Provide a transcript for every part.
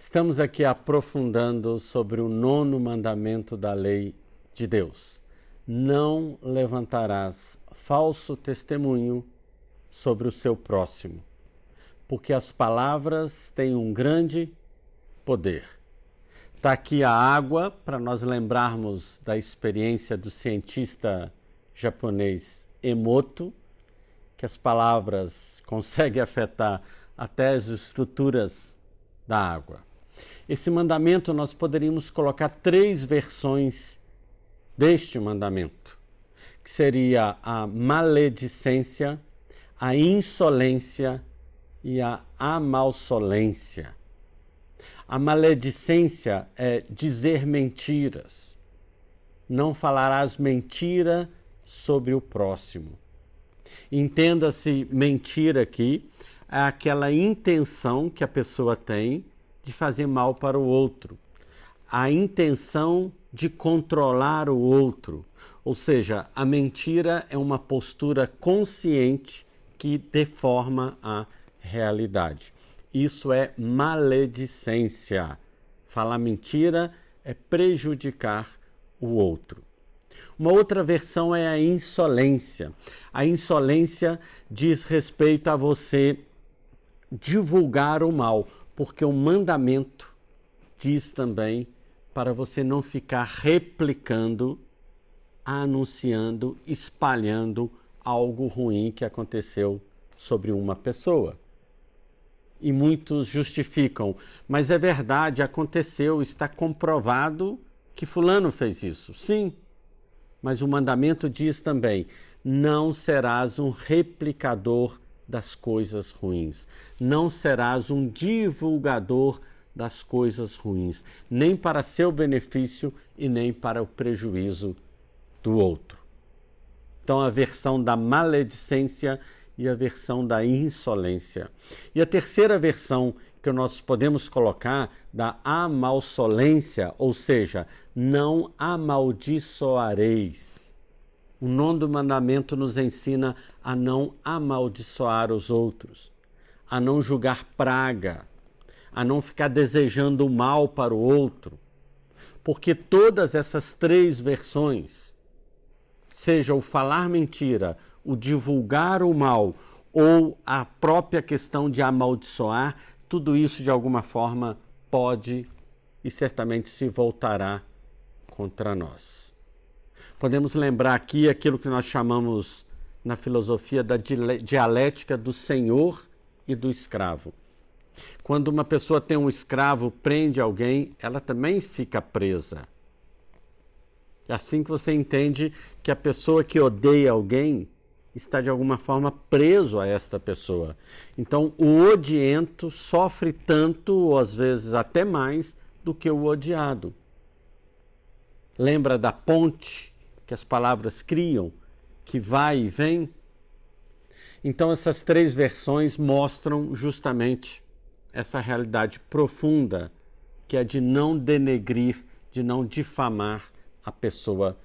Estamos aqui aprofundando sobre o 9º mandamento da lei de Deus. Não levantarás falso testemunho sobre o seu próximo, porque as palavras têm um grande poder. Está aqui a água para nós lembrarmos da experiência do cientista japonês Emoto, que as palavras conseguem afetar até as estruturas da água. Esse mandamento nós poderíamos colocar 3 versões deste mandamento, que seria a maledicência, a insolência e a amalsolência. A maledicência é dizer mentiras. Não falarás mentira sobre o próximo. Entenda-se mentira aqui, é aquela intenção que a pessoa tem de fazer mal para o outro. A intenção de controlar o outro. Ou seja, a mentira é uma postura consciente que deforma a realidade. Isso é maledicência. Falar mentira é prejudicar o outro. Uma outra versão é a insolência. A insolência diz respeito a você divulgar o mal, porque o mandamento diz também para você não ficar replicando, anunciando, espalhando algo ruim que aconteceu sobre uma pessoa. E muitos justificam, mas é verdade, aconteceu, está comprovado que fulano fez isso. Sim, mas o mandamento diz também, não serás um replicador das coisas ruins. Não serás um divulgador das coisas ruins, nem para seu benefício e nem para o prejuízo do outro. Então, a versão da maledicência e a versão da insolência. E a terceira versão que nós podemos colocar da amalsolência, ou seja, não amaldiçoareis. O 9º mandamento nos ensina a não amaldiçoar os outros, a não julgar praga, a não ficar desejando o mal para o outro. Porque todas essas 3 versões, seja o falar mentira, o divulgar o mal ou a própria questão de amaldiçoar, tudo isso de alguma forma pode e certamente se voltará contra nós. Podemos lembrar aqui aquilo que nós chamamos na filosofia da dialética do senhor e do escravo. Quando uma pessoa tem um escravo, prende alguém, ela também fica presa. É assim que você entende que a pessoa que odeia alguém está de alguma forma preso a esta pessoa. Então, o odiento sofre tanto, ou às vezes até mais, do que o odiado. Lembra da ponte que as palavras criam, que vai e vem? Então, essas 3 versões mostram justamente essa realidade profunda, que é de não denegrir, de não difamar a pessoa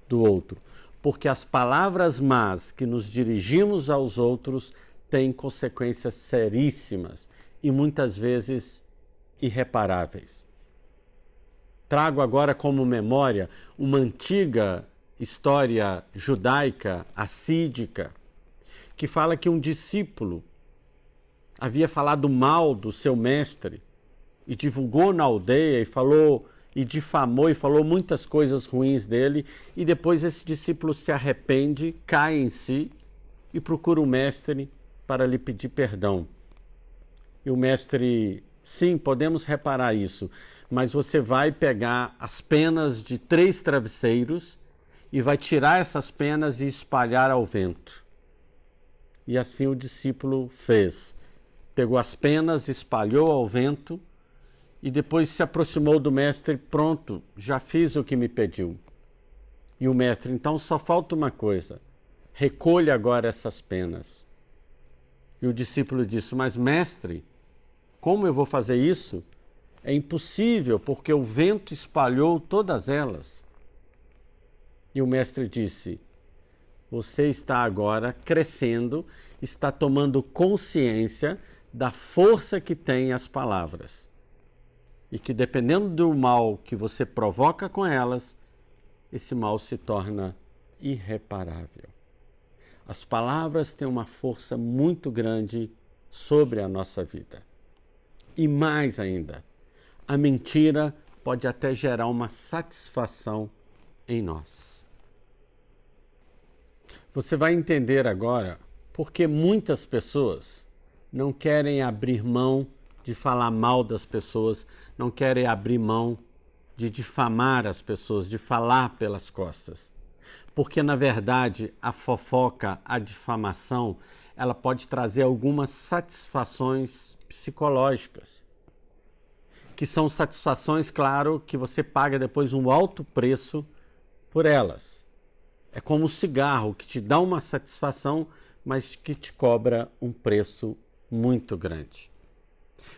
do outro. Porque as palavras más que nos dirigimos aos outros têm consequências seríssimas e muitas vezes irreparáveis. Trago agora como memória uma antiga história judaica, assídica, que fala que um discípulo havia falado mal do seu mestre e divulgou na aldeia e falou e difamou e falou muitas coisas ruins dele, e depois esse discípulo se arrepende, cai em si e procura o mestre para lhe pedir perdão. E o mestre, sim, podemos reparar isso, mas você vai pegar as penas de 3 travesseiros e vai tirar essas penas e espalhar ao vento. E assim o discípulo fez. Pegou as penas, espalhou ao vento e depois se aproximou do mestre. Pronto, já fiz o que me pediu. E o mestre, então só falta uma coisa. Recolha agora essas penas. E o discípulo disse, mas mestre, como eu vou fazer isso? É impossível, porque o vento espalhou todas elas. E o mestre disse, você está agora crescendo, está tomando consciência da força que tem as palavras. e que dependendo do mal que você provoca com elas, esse mal se torna irreparável. As palavras têm uma força muito grande sobre a nossa vida. E mais ainda, a mentira pode até gerar uma satisfação em nós. Você vai entender agora porque muitas pessoas não querem abrir mão de falar mal das pessoas, não querem abrir mão de difamar as pessoas, de falar pelas costas. Porque, na verdade, a fofoca, a difamação, ela pode trazer algumas satisfações psicológicas. Que são satisfações, claro, que você paga depois um alto preço por elas. É como o cigarro, que te dá uma satisfação, mas que te cobra um preço muito grande.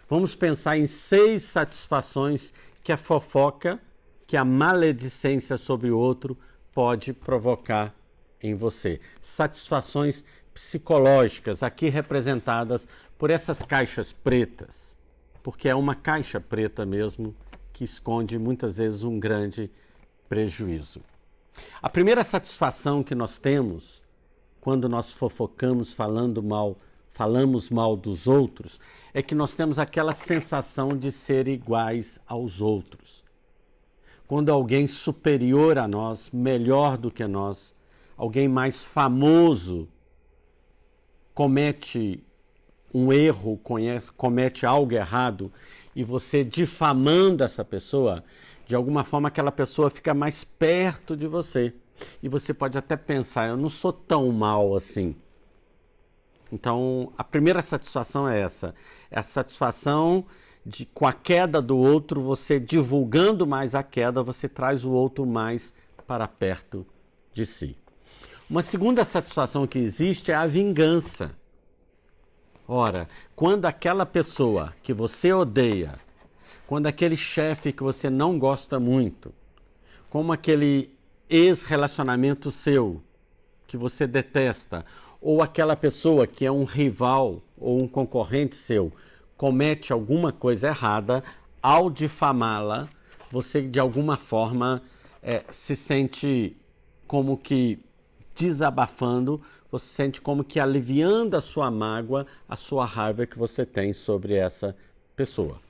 Vamos pensar em 6 satisfações que a fofoca, que a maledicência sobre o outro pode provocar em você. Satisfações psicológicas, aqui representadas por essas caixas pretas, porque é uma caixa preta mesmo que esconde muitas vezes um grande prejuízo. A primeira satisfação que nós temos quando nós fofocamos, falamos mal dos outros, é que nós temos aquela sensação de ser iguais aos outros. Quando alguém superior a nós, melhor do que nós, alguém mais famoso, comete um erro, comete algo errado, e você difamando essa pessoa, de alguma forma aquela pessoa fica mais perto de você. E você pode até pensar, eu não sou tão mal assim. Então, a primeira satisfação é essa. É a satisfação de, com a queda do outro, você divulgando mais a queda, você traz o outro mais para perto de si. Uma segunda satisfação que existe é a vingança. Ora, quando aquela pessoa que você odeia, quando aquele chefe que você não gosta muito, como aquele ex-relacionamento seu que você detesta, ou aquela pessoa que é um rival ou um concorrente seu, comete alguma coisa errada, ao difamá-la, você de alguma forma se sente como que desabafando, você sente como que aliviando a sua mágoa, a sua raiva que você tem sobre essa pessoa.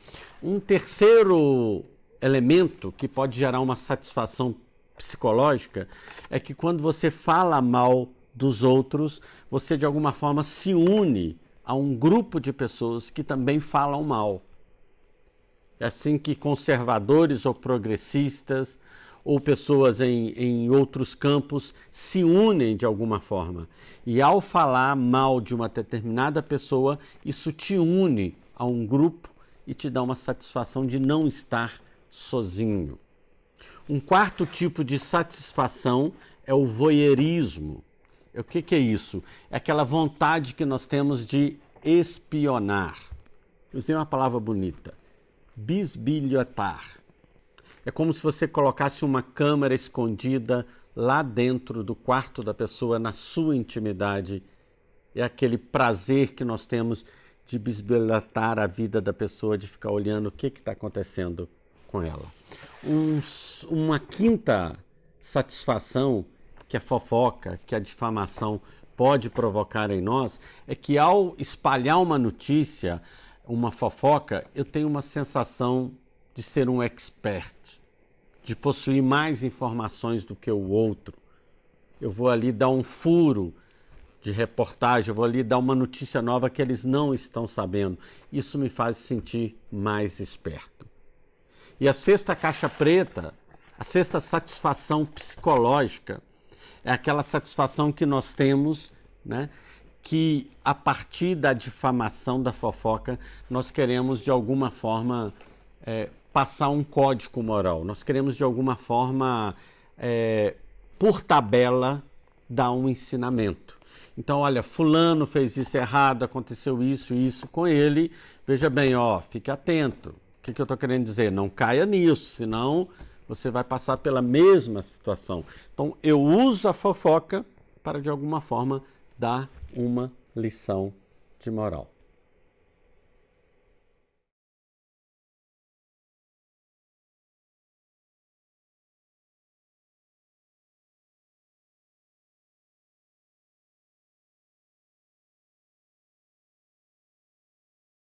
Um terceiro elemento que pode gerar uma satisfação psicológica é que quando você fala mal dos outros, você de alguma forma se une a um grupo de pessoas que também falam mal. É assim que conservadores ou progressistas ou pessoas em outros campos se unem de alguma forma. E ao falar mal de uma determinada pessoa, isso te une a um grupo e te dá uma satisfação de não estar sozinho. Um quarto tipo de satisfação é o voyeurismo. O que é isso? É aquela vontade que nós temos de espionar. Eu usei uma palavra bonita. Bisbilhotar. É como se você colocasse uma câmera escondida lá dentro do quarto da pessoa, na sua intimidade. É aquele prazer que nós temos de bisbilhotar a vida da pessoa, de ficar olhando o que está acontecendo com ela. Uma quinta satisfação que a fofoca, que a difamação pode provocar em nós, é que ao espalhar uma notícia, uma fofoca, eu tenho uma sensação de ser um expert, de possuir mais informações do que o outro. Eu vou ali dar um furo de reportagem, eu vou ali dar uma notícia nova que eles não estão sabendo. Isso me faz sentir mais esperto. E a sexta caixa preta, a sexta satisfação psicológica, é aquela satisfação que nós temos, né, que a partir da difamação, da fofoca, nós queremos de alguma forma passar um código moral. Nós queremos de alguma forma, por tabela, dar um ensinamento. Então, olha, fulano fez isso errado, aconteceu isso e isso com ele. Veja bem, fique atento. O que eu estou querendo dizer? Não caia nisso, senão você vai passar pela mesma situação. Então, eu uso a fofoca para, de alguma forma, dar uma lição de moral.